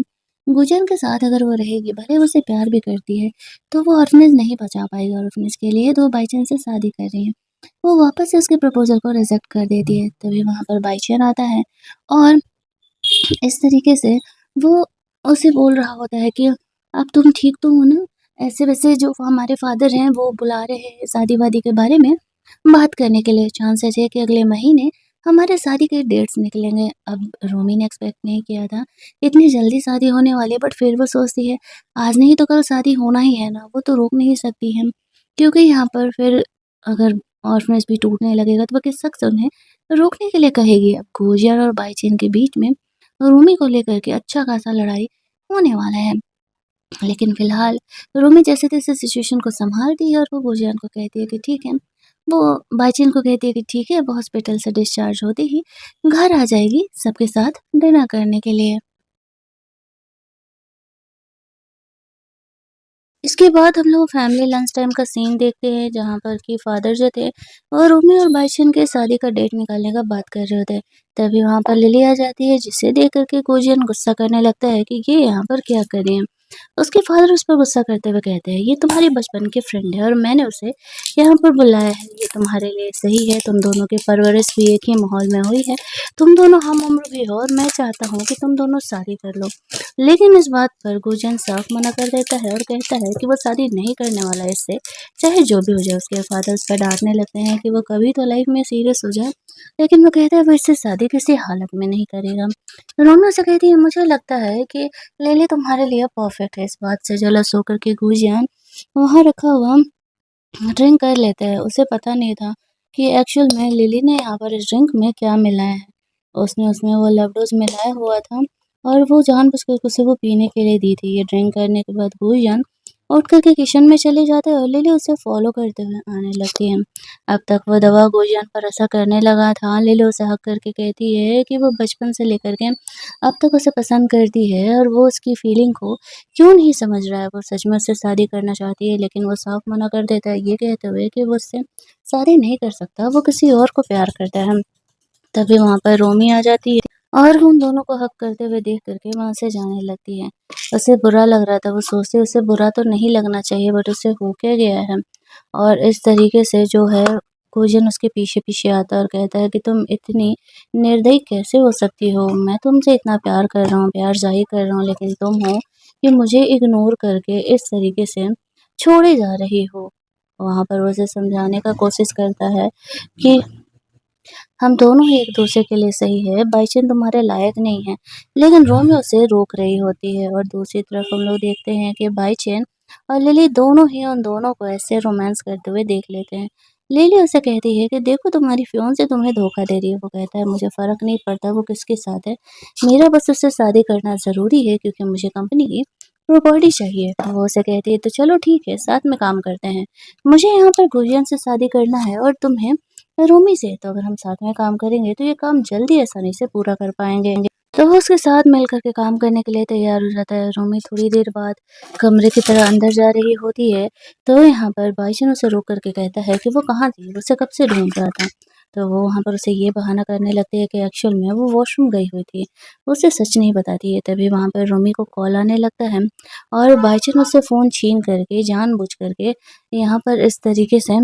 गुंजन के साथ अगर वो रहेगी, भले वो उसे प्यार भी करती है, तो वो ऑर्फनेज नहीं बचा पाएगी, और ऑर्फनेज के लिए तो वो बाईचुन से शादी कर रही है। वो वापस से उसके प्रपोज़ल को रिजेक्ट कर देती है। तभी वहाँ पर बाईचुन आता है और इस तरीके से वो उसे बोल रहा होता है कि अब तुम ठीक तो हो ना? ऐसे-वैसे जो हमारे फ़ादर हैं वो बुला रहे हैं शादी-वादी के बारे में बात करने के लिए। चांसेस है कि अगले महीने हमारे शादी के डेट्स निकलेंगे। अब रोमी ने एक्सपेक्ट नहीं किया था इतनी जल्दी शादी होने वाली है, बट फिर वो सोचती है आज नहीं तो कल शादी होना ही है ना, वो तो रोक नहीं सकती है। क्योंकि यहाँ पर फिर अगर ऑर्फनेज भी टूटने लगेगा तो वो किस शख्स से उन्हें रोकने के लिए कहेगी। अब गुजिया और बाईचीन के बीच में रूमी को लेकर के अच्छा खासा लड़ाई होने वाला है। लेकिन फ़िलहाल रूमी जैसे-तैसे सिचुएशन को सँभालती है और वो गुजियान को कहती है कि ठीक है। वो बाईचुन को कहती है कि ठीक है, वो हॉस्पिटल से डिस्चार्ज होते ही घर आ जाएगी सबके साथ डिनर करने के लिए। इसके बाद हम लोग फैमिली लंच टाइम का सीन देखते हैं जहाँ पर कि फादर जो थे वो रूमी और बाईचुन के शादी का डेट निकालने का बात कर रहे होते हैं। तभी वहाँ पर लिली आ जाती है जिसे देख कर के गुजियन गुस्सा करने लगता है कि ये यहाँ पर क्या कर रही है। उसके फादर उस पर गुस्सा करते हुए कहते हैं, ये तुम्हारी बचपन की फ्रेंड है और मैंने उसे यहाँ पर बुलाया है, ये तुम्हारे लिए सही है, तुम दोनों की परवरिश भी एक ही माहौल में हुई है, तुम दोनों हम उम्र भी हो और मैं चाहता हूँ कि तुम दोनों शादी कर लो। लेकिन इस बात पर गुंजन साफ मना कर देता है और कहता है कि वो शादी नहीं करने वाला है इससे, चाहे जो भी हो जाए। उसके फादर उस पर डांटने लगते हैं कि वो कभी तो लाइफ में सीरियस हो जाए, लेकिन वो कहता है वो इससे शादी किसी हालत में नहीं करेगा। रोना से कहती है, मुझे लगता है कि लिली तुम्हारे लिए परफेक्ट है। इस बात से जलस होकर के गुजियान वहाँ रखा हुआ ड्रिंक कर लेता है। उसे पता नहीं था कि एक्चुअल में लिली ने यहाँ पर इस ड्रिंक में क्या मिलाया है। उसने उसमें वो लवडोज़ मिलाया हुआ था और वो जानबूझकर उसे वो पीने के लिए दी थी। ये ड्रिंक करने के बाद गुजियान उठ कर के किचन में चले जाते हैं और लिली उसे फ़ॉलो करते हुए आने लगती है। अब तक वो दवा गुजियान पर असर करने लगा था। लिली उसे हग करके कहती है कि वो बचपन से लेकर के अब तक उसे पसंद करती है और वो उसकी फीलिंग को क्यों नहीं समझ रहा है। वो सच में उससे शादी करना चाहती है, लेकिन वो साफ मना कर देता है ये कहते हुए कि वो उससे शादी नहीं कर सकता, वो किसी और को प्यार करता है। तभी वहाँ पर रोमी आ जाती है और उन दोनों को हग करते हुए देख कर के वहाँ से जाने लगती है। उसे बुरा लग रहा था, वो सोचती है उसे बुरा तो नहीं लगना चाहिए, बट उसे हो क्या गया है। और इस तरीके से जो है गुंजन उसके पीछे-पीछे आता है और कहता है कि तुम इतनी निर्दयी कैसे हो सकती हो? मैं तुमसे इतना प्यार कर रहा हूँ, प्यार ज़ाहिर कर रहा हूँ, लेकिन तुम हो कि मुझे इग्नोर करके इस तरीके से छोड़े जा रही हो। वहाँ पर वो उसे समझाने का कोशिश करता है कि हम दोनों ही एक-दूसरे के लिए सही है, बाईचुन तुम्हारे लायक नहीं है। लेकिन रोमियो उसे रोक रही होती है और दूसरी तरफ हम लोग देखते हैं कि बाईचुन और लिली दोनों ही उन दोनों को ऐसे रोमांस करते हुए देख लेते हैं। लिली उसे कहती है कि देखो तुम्हारी फियांसे तुम्हें धोखा दे रही है। वो कहता है मुझे फ़र्क नहीं पड़ता वो किसके साथ है, मेरा बस उससे शादी करना ज़रूरी है क्योंकि मुझे कंपनी की प्रॉपर्टी चाहिए। वो उसे कहती है तो चलो ठीक है, साथ में काम करते हैं। मुझे यहाँ पर गुजियन से शादी करना है और तुम्हें रूमी से, तो अगर हम साथ में काम करेंगे तो ये काम जल्दी आसानी से पूरा कर पाएँगे। तो वो उसके साथ मिल कर के काम करने के लिए तैयार हो जाता है। रूमी थोड़ी देर बाद कमरे की तरह अंदर जा रही होती है, तो यहाँ पर बाईचुन उसे रोक कर के कहता है कि वो कहाँ थी? वो उसे कब से ढूँढ रहा था। तो वो वहाँ पर उसे ये बहाना करने लगती है कि एक्चुअल में वो वॉशरूम गई हुई थी। वो उसे सच नहीं बताती है। तभी वहाँ पर रूमी को कॉल आने लगता है और बाईचुन उससे फ़ोन छीन करके जानबूझ कर के यहाँ पर इस तरीके से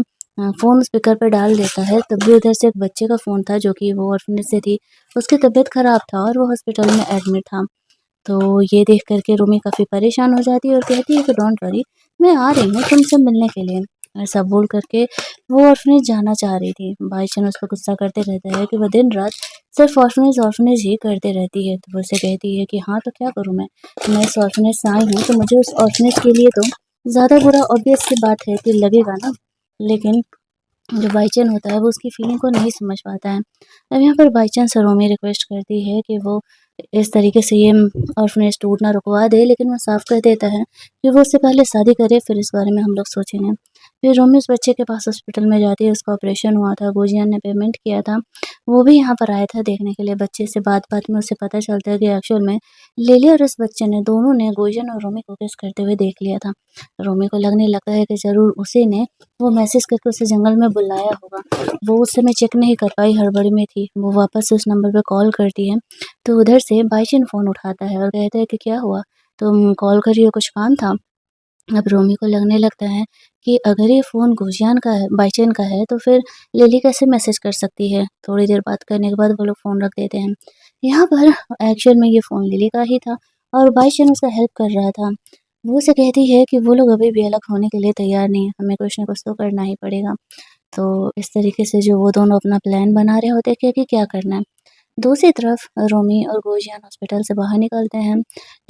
फ़ोन स्पीकर पे डाल देता है। तभी उधर से एक बच्चे का फ़ोन था जो कि वो ऑर्फनेज से थी। उसकी तबीयत ख़राब था और वो हॉस्पिटल में एडमिट था। तो ये देख कर के रूमी काफ़ी परेशान हो जाती है और कहती है कि डोंट वरी, मैं आ रही हूँ तुमसे मिलने के लिए। ऐसा बोल कर के वो ऑर्फनेज जाना चाह रही थी। बाईचुन उस पर गुस्सा करते रहता है कि वो दिन-रात सिर्फ़ ऑर्फनेज ऑर्फनेज ही करते रहती है। तो वो उसे कहती है कि हाँ, तो क्या करूँ मैं? मैं इस ऑर्फनेज से आई हूँ तो मुझे उस ऑर्फनेज के लिए तो ज़्यादा बुरा ऑब्वियस सी बात है कि लगेगा ना। लेकिन जो बाईचुन होता है वो उसकी फीलिंग को नहीं समझ पाता है। अब यहाँ पर बाईचुन से रोमी रिक्वेस्ट करती है कि वो इस तरीके से ये ऑर्फनेज टूटना रुकवा दे, लेकिन वो साफ कह देता है कि वो उससे पहले शादी करे फिर इस बारे में हम लोग सोचेंगे। फिर रोमी उस बच्चे के पास हॉस्पिटल में जाती है, उसका ऑपरेशन हुआ था, गुजियन ने पेमेंट किया था। वो भी यहाँ पर आया था देखने के लिए बच्चे से। बात-बात में उसे पता चलता है कि एक्चुअल में लिली और इस बच्चे ने दोनों ने गुजियन और रोमी को किस करते हुए देख लिया था। रोमी को लगने लगा है कि ज़रूर उसी ने वो मैसेज करके उसे जंगल में बुलाया होगा। वो उस समय चेक नहीं कर पाई, हड़बड़ी में थी। वो वापस से उस नंबर पे कॉल करती है, तो उधर से बाईचुन फ़ोन उठाता है और कहता है कि क्या हुआ? तुम कॉल कर रही हो, कुछ काम था? अब रोमी को लगने लगता है कि अगर ये फ़ोन गुजियान का है, बाईचुन का है, तो फिर लिली कैसे मैसेज कर सकती है? थोड़ी देर बात करने के बाद वो लोग फ़ोन रख देते हैं। यहाँ पर एक्चुअल में ये फ़ोन लिली का ही था और बाईचुन उसका हेल्प कर रहा था। वो उसे कहती है कि वो लोग अभी भी अलग होने के लिए तैयार नहीं हैं, हमें कुछ न कुछ तो करना ही पड़ेगा। तो इस तरीके से जो वो दोनों अपना प्लान बना रहे होते हैं कि क्या करना है। दूसरी तरफ रोमी और गुजियान हॉस्पिटल से बाहर निकलते हैं।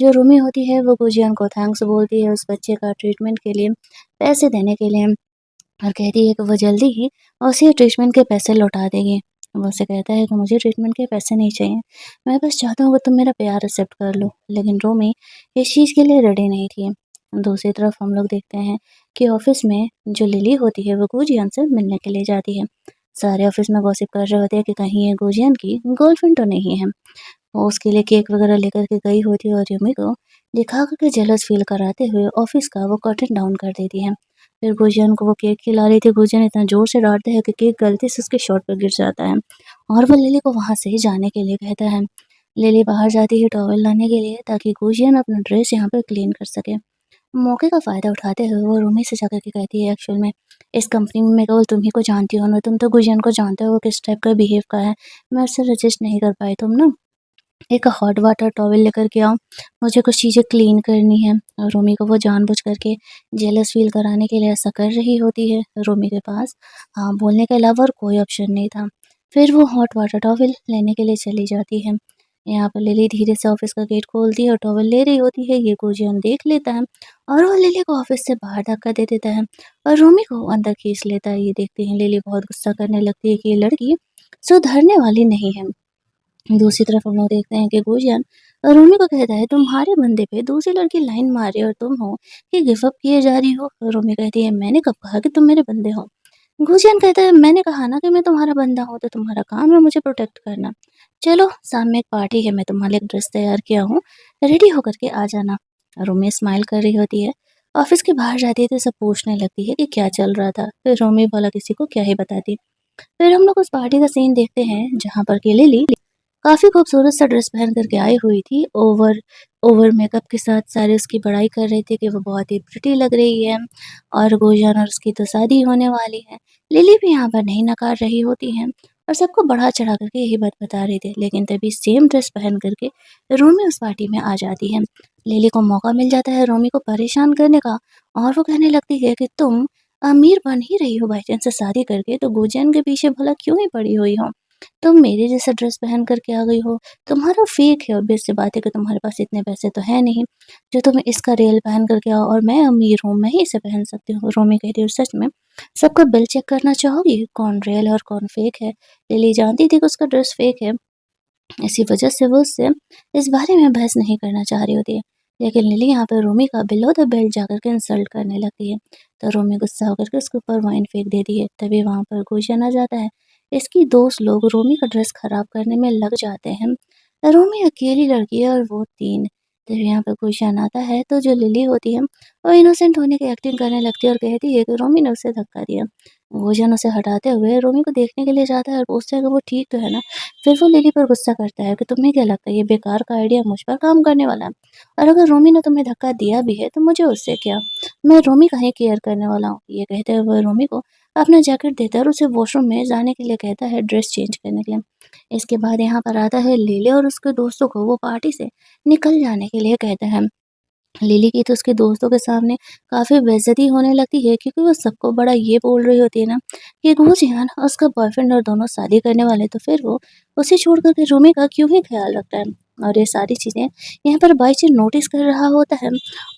जो रोमी होती है वो गुजियान को थैंक्स बोलती है उस बच्चे का ट्रीटमेंट के लिए, पैसे देने के लिए और कहती है कि वो जल्दी ही उसी ट्रीटमेंट के पैसे लौटा देगी। वो उससे कहता है कि मुझे ट्रीटमेंट के पैसे नहीं चाहिए, मैं बस चाहता हूँ कि तुम मेरा प्यार एक्सेप्ट कर लो। लेकिन रोमी इस चीज़ के लिए रेडी नहीं थी। दूसरी तरफ हम लोग देखते हैं कि ऑफिस में जो लिली होती है वो गुजियन से मिलने के लिए जाती है। सारे ऑफिस में गॉसिप कर रहे होते हैं कि कहीं ये गुजियन की गर्लफ्रेंड तो नहीं है। वो उसके लिए केक वगैरह लेकर के गई होती है और यूमी को दिखा कर के जेलस फील कराते हुए ऑफिस का वो कर्टन डाउन कर देती है। फिर गुजियन को वो केक खिला रही थी, गुजियन इतना जोर से डांटते हैं कि केक गलती से उसके शर्ट पर गिर जाता है और वो लिली को वहां से जाने के लिए कहता है। लिली बाहर जाती है टॉवल लाने के लिए ताकि गुजियन अपना ड्रेस यहाँ पे क्लीन कर सके। मौके का फ़ायदा उठाते हुए वो रूमी से जाकर के कहती है, एक्चुअल में इस कंपनी में मैं केवल तुम ही को जानती हूँ ना, तुम तो गुजियन को जानते हो वो किस टाइप का बिहेव का है। मैं उससे रजिस्ट नहीं कर पाई, तुम ना एक हॉट वाटर टॉवल लेकर के आओ, मुझे कुछ चीज़ें क्लीन करनी है। और रूमी को वो जानबूझ करके जेलस फील कराने के लिए ऐसा कर रही होती है। रूमी के पास हाँ बोलने के अलावा और कोई ऑप्शन नहीं था। फिर वो हॉट वाटर टॉवल लेने के लिए चली जाती है। यहाँ पर लिली धीरे से ऑफिस का गेट खोलती है और टॉवल ले रही होती है। ये गुजियन देख लेता है और वो लिली को ऑफिस से बाहर धक्का दे देता है और रूमी को अंदर खींच लेता है। ये देखते ही लिली बहुत गुस्सा करने लगती है कि ये लड़की सुधरने वाली नहीं है। दूसरी तरफ हम लोग देखते हैं कि गुजियन रूमी को कहता है, तुम्हारे बंदे पे दूसरी लड़की लाइन मार रही है और तुम हो कि गिव अप किए जा रही हो। रूमी कहती है, मैंने कब कहा कि तुम मेरे बंदे हो। गुजियन कहता है, मैंने कहा ना कि मैं तुम्हारा बंदा हूँ तो तुम्हारा काम है मुझे प्रोटेक्ट करना। चलो सामने एक पार्टी है, मैं तुम्हारे लिए एक ड्रेस तैयार किया हूँ, रेडी होकर के आ जाना। रूमी स्माइल कर रही होती है। ऑफिस के बाहर जाती है तो सब पूछने लगती है कि क्या चल रहा था। फिर रूमी भला किसी को क्या ही बताती। फिर हम लोग उस पार्टी का सीन देखते हैं जहाँ पर कि लिली काफ़ी खूबसूरत सा ड्रेस पहन कर के आई हुई थी। ओवर ओवर मेकअप के साथ सारे उसकी बड़ाई कर रहे थे कि वो बहुत ही प्रिटी लग रही है और गुंजन और उसकी तो शादी होने वाली है। लिली भी यहाँ पर नहीं नकार रही होती है और सबको बढ़ा चढ़ा करके यही बात बता रही थी। लेकिन तभी सेम ड्रेस पहन करके रोमी उस पार्टी में आ जाती है। लिली को मौका मिल जाता है रोमी को परेशान करने का और वो कहने लगती है कि तुम अमीर बन ही रही हो बाई चांस से शादी करके, तो गुंजन के पीछे भला क्यों ही पड़ी हुई हो। तुम मेरे जैसा ड्रेस पहन कर के आ गई हो, तुम्हारा फेक है। ऑब्वियस सी बात है कि तुम्हारे पास इतने पैसे तो है नहीं, जो तुम इसका रियल पहन कर के आओ और मैं अमीर हूँ, मैं ही इसे पहन सकती हूँ। रोमी कहती है, सच में सबका बिल चेक करना चाहोगी, कौन रियल है और कौन फेक है। लिली जानती थी कि उसका ड्रेस फेक है, इसी वजह से वो उससे इस बारे में बहस नहीं करना चाह रही होती है। लेकिन लिली यहाँ पे रोमी का बिलो द बेल्ट जाकर के इंसल्ट करने लगती है, तो रोमी गुस्सा होकर के उसके ऊपर वाइन फेंक देती है। तभी वहाँ पर गुलशन आ जाता है। इसकी दोस्त लोग रोमी का ड्रेस खराब करने में लग जाते हैं। रोमी अकेली लड़की है और वो तीन। तब यहाँ पर गुलशन आता है तो जो लिली होती है वो इनोसेंट होने की एक्टिंग करने लगती है और कहती है कि रोमी ने उसे धक्का दिया। गुलशन उसे हटाते हुए रोमी को देखने के लिए जाता है और पूछता है कि वो ठीक तो है ना। फिर वो लिली पर गुस्सा करता है कि तुम्हें क्या लगता है ये बेकार का आइडिया मुझ पर काम करने वाला है, और अगर रोमी ने तुम्हें धक्का दिया भी है तो मुझे उससे क्या, मैं रोमी का ही केयर करने वाला हूँ। ये कहते हुए रोमी को अपना जैकेट देता है और उसे वॉशरूम में जाने के लिए कहता है, ड्रेस चेंज करने के लिए। इसके बाद यहाँ पर आता है लीले और उसके दोस्तों को वो पार्टी से निकल जाने के लिए कहते हैं। लिली की तो उसके दोस्तों के सामने काफ़ी बेइज्जती होने लगती है क्योंकि वो सबको बड़ा ये बोल रही होती है ना कि गुजियान और उसका बॉयफ्रेंड और दोनों शादी करने वाले, तो फिर वो उसे छोड़ कर के रूमी का क्यों ही ख्याल रखता है। और ये सारी चीज़ें यहाँ पर बाईची नोटिस कर रहा होता है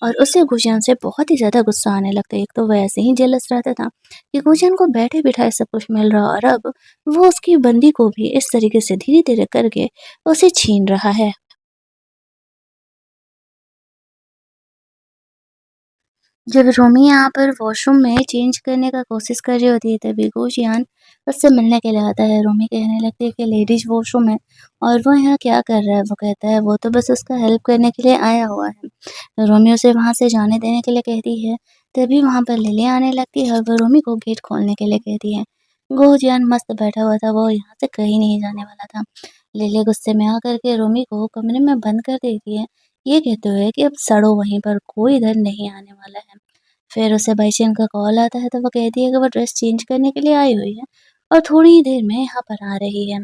और उसे गुजियान से बहुत ही ज़्यादा गुस्सा आने लगता है। एक तो वैसे ही जेलस रहता था कि गुजियान को बैठे बिठाए सब कुछ मिल रहा और अब वो उसकी बंदी को भी इस तरीके से धीरे धीरे करके उसे छीन रहा है। जब रोमी यहाँ पर वॉशरूम में चेंज करने का कोशिश कर रही होती है तभी गुजियान उससे मिलने के लिए आता है। रोमी कहने लगती है कि लेडीज वॉशरूम है और वो यहाँ क्या कर रहा है। वो कहता है वो तो बस उसका हेल्प करने के लिए आया हुआ है। रोमी उसे वहाँ से जाने देने के लिए कहती है। तभी वहाँ पर लिली आने लगती है और वो रोमी को गेट खोलने के लिए कहती है। गुजियान मस्त बैठा हुआ था, वो यहाँ से कहीं नहीं जाने वाला था। लिली गुस्से में आकर के रोमी को कमरे में बंद कर देती है, ये कहते हुए कि अब सड़ो वहीं पर, कोई इधर नहीं आने वाला है। फिर उसे बाईचैन का कॉल आता है तो वो कहती है कि वो ड्रेस चेंज करने के लिए आई हुई है और थोड़ी ही देर में यहाँ पर आ रही है।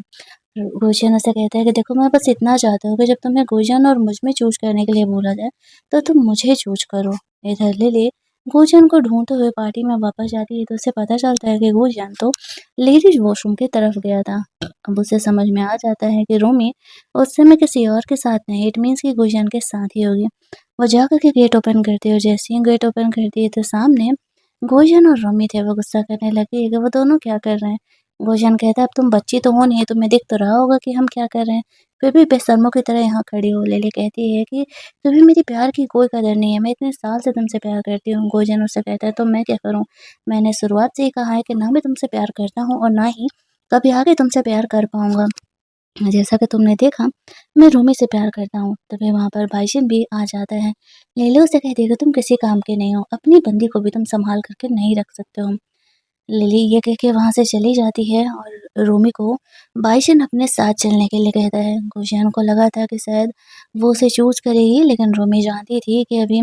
गुलशन उसे कहता है कि देखो मैं बस इतना चाहता हूँ कि जब तुम्हें गुलशन और मुझ में चूज करने के लिए बोला जाए तो तुम मुझे चूज करो। इधर लिली गुलशन को ढूंढते हुए पार्टी में वापस जाती है तो उसे पता चलता है कि गुलशन तो लेडीज वॉशरूम की तरफ गया था। अब उसे समझ में आ जाता है कि रोमी उस समय किसी और के साथ नहीं, इट मीन्स कि गुलशन के साथ ही होगी। वो जाकर के गेट ओपन करती है और जैसे ही गेट ओपन करती है तो सामने गुलशन और रोमी थे। वो गुस्सा करने लगी है कि वो दोनों क्या कर रहे हैं। गुलशन कहता है अब तुम बच्ची तो हो नहीं, तुम्हें दिख तो रहा होगा कि हम क्या कर रहे हैं। फिर भी बेशर्मों की तरह यहाँ खड़ी हो। लिली कहती है कि तुम्हें मेरे प्यार की कोई कदर नहीं है, मैं इतने साल से तुमसे प्यार करती हूँ। गोजन उससे कहता है तो मैं क्या करूँ? मैंने शुरुआत से ही कहा है कि ना मैं तुमसे प्यार करता हूँ और ना ही कभी आगे तुमसे प्यार कर पाऊँगा। जैसा कि तुमने देखा, मैं रूमी से प्यार करता हूँ। तभी वहाँ पर बाईशिन भी आ जाता है। लीली उसे कहती है कि तुम किसी काम के नहीं हो, अपनी बंदी को भी तुम संभाल करके नहीं रख सकते हो। लिली ये कह के वहाँ से चली जाती है और रूमी को बाइशन अपने साथ चलने के लिए कहता है। गुजियान को लगा था कि शायद वो उसे चूज़ करेगी, लेकिन रूमी जानती थी कि अभी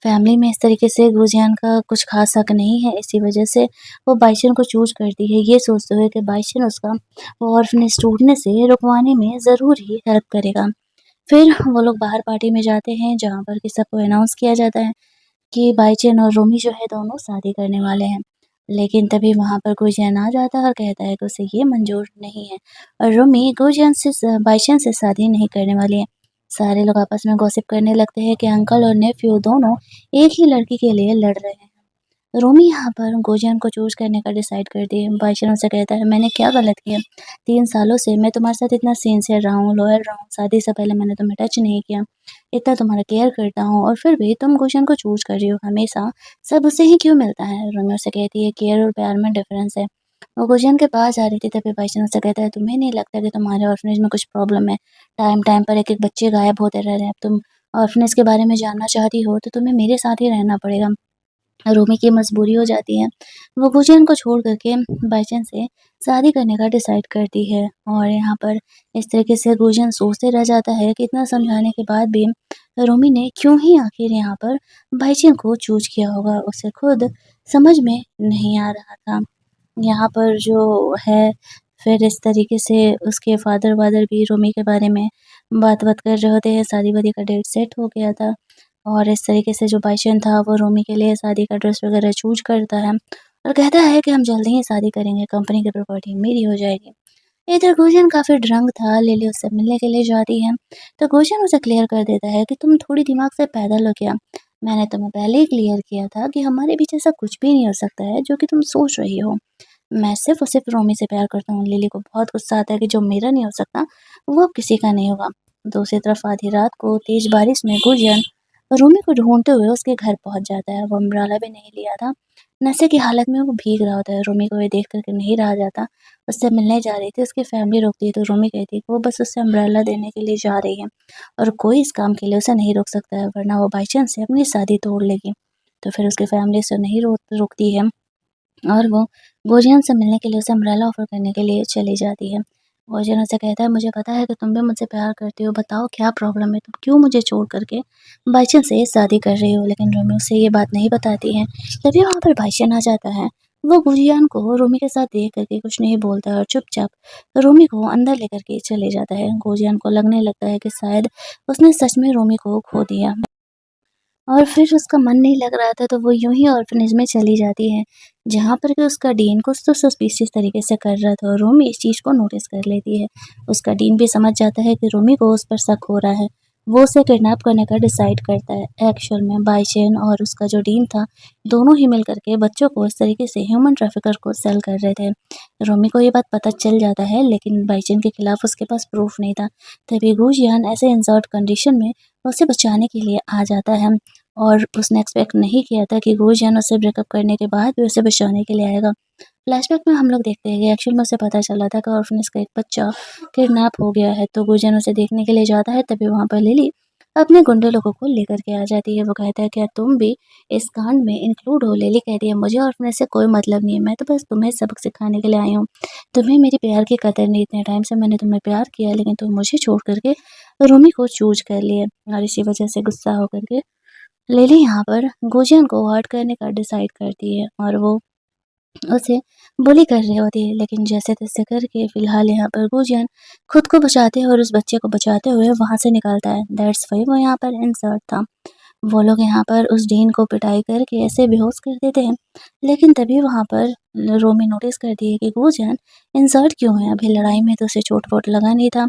फैमिली में इस तरीके से गुजियान का कुछ ख़ास हक नहीं है, इसी वजह से वो बाइशन को चूज़ करती है, ये सोचते हुए कि बाइशन उसका वो ऑर्फनेज टूटने से रुकवाने में ज़रूर ही हेल्प करेगा। फिर वो लोग बाहर पार्टी में जाते हैं, जहाँ पर कि सबको अनाउंस किया जाता है कि बाईचेन और रूमी जो है दोनों शादी करने वाले हैं। लेकिन तभी वहाँ पर गुजियान आ जाता है और कहता है कि उसे ये मंज़ूर नहीं है और रूमी गुजियान से बाईचेन से शादी नहीं करने वाली है। सारे लोग आपस में गॉसिप करने लगते हैं कि अंकल और नेफ्यू दोनों एक ही लड़की के लिए लड़ रहे हैं। रोमी यहाँ पर गोजियन को चूज़ करने का डिसाइड करती है। बाईचेन उनसे कहता है मैंने क्या गलत किया? 3 सालों से मैं तुम्हारे साथ इतना सिंसियर रहा हूँ, लॉयल रहा हूँ, शादी से पहले मैंने तुम्हें टच नहीं किया, इतना तुम्हारा केयर करता हूँ और फिर भी तुम गोजियन को चूज़ कर रही हो हमेशा, सब उसे ही क्यों मिलता है? रोमी उससे कहती है केयर और प्यार में डिफरेंस है। वो गोजियन के पास जा रही थी तभी बाईचेन उससे कहता है तुम्हें नहीं लगता कि तुम्हारे ऑर्फनेज में कुछ प्रॉब्लम है? टाइम-टाइम पर एक-एक बच्चे गायब होते रह रहे हैं। अब तुम ऑर्फनेज के बारे में जानना चाहती हो तो तुम्हें मेरे साथ ही रहना पड़ेगा। रूमी की मजबूरी हो जाती है। वो गुजियन को छोड़ कर के बाईचेन से शादी करने का डिसाइड करती है और यहाँ पर इस तरीके से गुजियन सोचते रह जाता है कि इतना समझाने के बाद भी रूमी ने क्यों ही आखिर यहाँ पर बाईचेन को चूज़ किया होगा, उसे खुद समझ में नहीं आ रहा था। यहाँ पर जो है फिर इस तरीके से उसके फादर-वादर भी रूमी के बारे में बात-वात कर रहे होते हैं, शादी-वादी का डेट सेट हो गया था। और इस तरीके से जो बाईचेन था वो रूमी के लिए शादी का ड्रेस वगैरह चूज़ करता है और कहता है कि हम जल्दी ही शादी करेंगे, कंपनी की प्रॉपर्टी मेरी हो जाएगी। इधर गुजियन काफ़ी ड्रंक था, लिली उससे मिलने के लिए जाती है, तो गुजियन उसे क्लियर कर देता है कि तुम थोड़ी दिमाग से पैदल हो क्या? मैंने तुम्हें पहले ही क्लियर किया था कि हमारे बीच ऐसा कुछ भी नहीं हो सकता है जो कि तुम सोच रही हो। मैं सिर्फ़ और सिर्फ़ रोमी से प्यार करता हूँ। लिली को बहुत गुस्सा आता है कि जो मेरा नहीं हो सकता, वो अब किसी का नहीं होगा। दूसरी तरफ आधी रात को तेज़ बारिश में गुजियन रोमी को ढूँढते हुए उसके घर पहुँच जाता है। वो अम्ब्रेला भी नहीं लिया था। नशे की हालत में वो भीग रहा होता है। रोमी को ये देख कर के नहीं रहा जाता। उससे मिलने जा रही थी, उसकी फैमिली रोकती है तो रोमी कहती है कि वो बस उसे अम्ब्रेला देने के लिए जा रही है और कोई इस काम के लिए उसे नहीं रोक सकता है, वरना वो बाई चांस से अपनी शादी तोड़ लेगी। तो फिर उसकी फैमिली उसे नहीं रोकती है और वो गोजियन से मिलने के लिए उसे अम्ब्रेला ऑफ़र करने के लिए चली जाती है। गोजियन उससे कहता है मुझे पता है कि तुम भी मुझसे प्यार करती हो, बताओ क्या प्रॉब्लम है? तुम क्यों मुझे छोड़ कर के बाईचन से शादी कर रही हो? लेकिन रोमी उसे ये बात नहीं बताती है। तभी वहाँ पर बाईचन आ जाता है। वो गुजियान को रोमी के साथ देख कर के कुछ नहीं बोलता है और चुपचाप रोमी को अंदर लेकर के चले जाता है। गुजियान को लगने लगता है कि शायद उसने सच में रोमी को खो दिया। और फिर उसका मन नहीं लग रहा था तो वो यूँ ही ऑर्फ़नेज में चली जाती है, जहाँ पर कि उसका डीन कुछ तो सस्पिशियस तरीके से कर रहा था और रूमी इस चीज़ को नोटिस कर लेती है। उसका डीन भी समझ जाता है कि रूमी को उस पर शक हो रहा है। वो उसे किडनैप करने का डिसाइड करता है। एक्चुअल में बाईचेन और उसका जो डीन था, दोनों ही मिल कर के बच्चों को इस तरीके से ह्यूमन ट्रैफ़िकर को सेल कर रहे थे। रूमी को ये बात पता चल जाता है, लेकिन बाईचेन के खिलाफ उसके पास प्रूफ़ नहीं था। तभी गुजियान ऐसे इंसर्ट कंडीशन में उसे बचाने के लिए आ जाता है। और उसने एक्सपेक्ट नहीं किया था कि गुजियान उससे ब्रेकअप करने के बाद भी उसे बचाने के लिए आएगा। फ्लैशबैक में हम लोग देखते हैं कि एक्चुअल में उसे पता चला था कि ऑर्फनेज का एक बच्चा किडनैप हो गया है, तो गुजियान उसे देखने के लिए जाता है, तभी वहाँ पर लिली अपने गुंडे लोगों को लेकर के आ जाती है। वो कहता है क्या तुम भी इस कांड में इंक्लूड हो? लिली कहती है मुझे ऑर्फनेज से कोई मतलब नहीं है, मैं तो बस तुम्हें सबक सिखाने के लिए आई हूँ। तुम्हें मेरे प्यार की कदर नहीं, इतने टाइम से मैंने तुम्हें प्यार किया लेकिन तुम मुझे छोड़ कर के रूमी को चूज़ कर लिए और इसी वजह से गुस्सा होकर के लिली यहाँ पर गुजियन को हर्ट करने का डिसाइड करती है और वो उसे बुली कर रही होती है, लेकिन जैसे-तैसे करके फ़िलहाल यहाँ पर गुजियन खुद को बचाते हुए और उस बच्चे को बचाते हुए वहाँ से निकलता है। दैट्स व्हाई वो यहाँ पर इंसर्ट था। वो लोग यहाँ पर उस डीन को पिटाई करके ऐसे बेहोश कर देते हैं, लेकिन तभी वहाँ पर रोमी नोटिस करती है कि गुजियन इंसर्ट क्यों है? अभी लड़ाई में तो उसे चोट-वोट लगा नहीं था।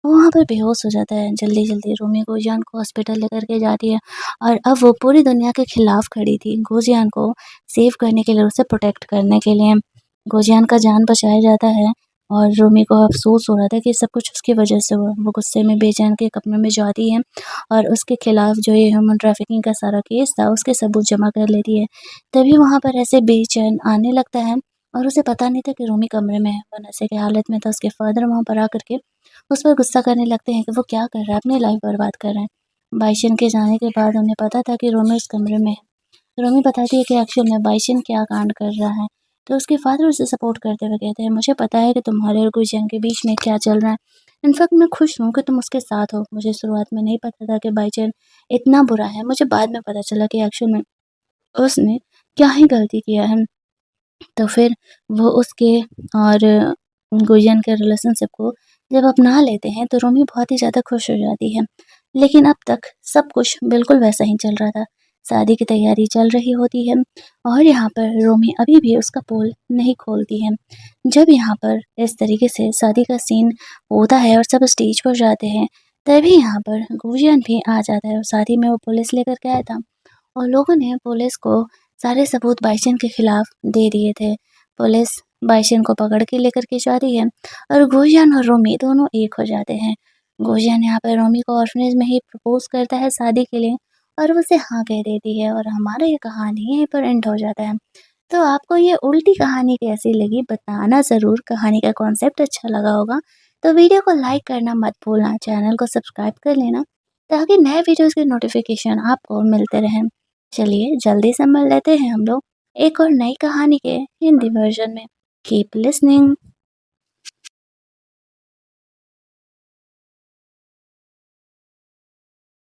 वो वहाँ पर बेहोश हो जाता है। जल्दी-जल्दी रोमी गुजियन को हॉस्पिटल लेकर के जाती है और अब वो पूरी दुनिया के खिलाफ खड़ी थी। गुजियन को सेव करने के लिए, उसे प्रोटेक्ट करने के लिए। गुजियन का जान बचाया जाता है और रोमी को अफ़सोस हो रहा था कि सब कुछ उसकी वजह से हुआ। वो गुस्से में बेचैन के कमरे में जाती है और उसके खिलाफ जो ये ह्यूमन ट्रैफिकिंग का सारा केस था उसके सबूत जमा कर लेती है। तभी वहाँ पर ऐसे बेचैन आने लगता है और उसे पता नहीं था कि रोमी कमरे में है। वो नशे की हालत में था। उसके फादर वहाँ पर आकर के उस पर गुस्सा करने लगते हैं कि वो क्या कर रहा है, अपनी लाइफ बर्बाद कर रहा है। बाइशन के जाने के बाद उन्हें पता था कि रोमी उस कमरे में है। रोमी बताती है कि एक्चुअल में बाइशन क्या कांड कर रहा है। तो उसके फादर उसे सपोर्ट करते हुए कहते हैं, मुझे पता है कि तुम्हारे और गुजियन के बीच में क्या चल रहा है। इनफैक्ट मैं खुश हूँ कि तुम उसके साथ हो। मुझे शुरुआत में नहीं पता था कि बाइचन इतना बुरा है। मुझे बाद में पता चला कि एक्चुअल में उसने क्या ही गलती किया है। तो फिर वो उसके और गुंजन के रिलेशनशिप को जब अपना लेते हैं तो रोमी बहुत ही ज़्यादा खुश हो जाती है। लेकिन अब तक सब कुछ बिल्कुल वैसा ही चल रहा था। शादी की तैयारी चल रही होती है और यहाँ पर रोमी अभी भी उसका पोल नहीं खोलती है। जब यहाँ पर इस तरीके से शादी का सीन होता है और सब स्टेज पर जाते हैं, तभी यहाँ पर गुंजन भी आ जाता है और शादी में वो पुलिस लेकर के आया था और लोगों ने पुलिस को सारे सबूत बाइशन के खिलाफ दे दिए थे। पुलिस बाइशन को पकड़ के लेकर के जाती है और गुंजन और रोमी दोनों एक हो जाते हैं। गुंजन यहाँ पर रोमी को ऑर्फनेज में ही प्रपोज करता है शादी के लिए और वो उसे हाँ कह देती है और हमारा ये कहानी यहीं पर एंड हो जाता है। तो आपको ये उल्टी कहानी कैसी लगी बताना ज़रूर। कहानी का कॉन्सेप्ट अच्छा लगा होगा तो वीडियो को लाइक करना मत भूलना, चैनल को सब्सक्राइब कर लेना ताकि नए वीडियोज़ के नोटिफिकेशन आपको मिलते रहें। चलिए जल्दी से मिल लेते हैं हम लोग एक और नई कहानी के हिंदी वर्जन में। Keep listening.